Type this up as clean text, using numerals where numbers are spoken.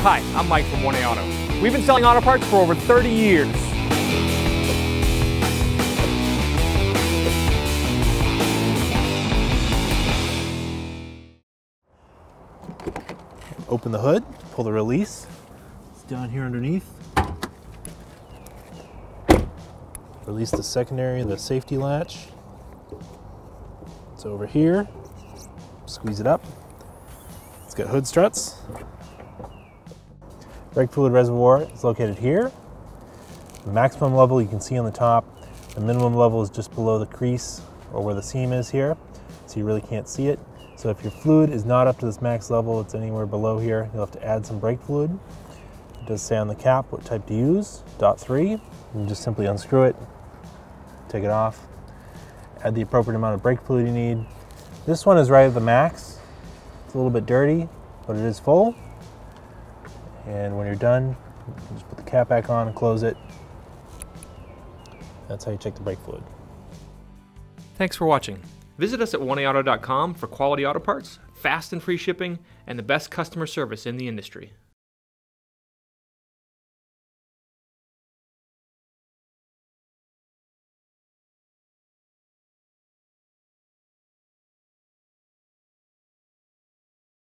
Hi, I'm Mike from 1A Auto. We've been selling auto parts for over 30 years. Open the hood, pull the release. It's down here underneath. Release the secondary, the safety latch. It's over here. Squeeze it up. It's got hood struts. Brake fluid reservoir is located here. The maximum level you can see on the top. The minimum level is just below the crease or where the seam is here, so you really can't see it. So if your fluid is not up to this max level, it's anywhere below here, you'll have to add some brake fluid. It does say on the cap what type to use, .3. You just simply unscrew it, take it off, add the appropriate amount of brake fluid you need. This one is right at the max. It's a little bit dirty, but it is full. And when you're done, you just put the cap back on and close it. That's how you check the brake fluid. Thanks for watching. Visit us at 1AAuto.com for quality auto parts, fast and free shipping, and the best customer service in the industry.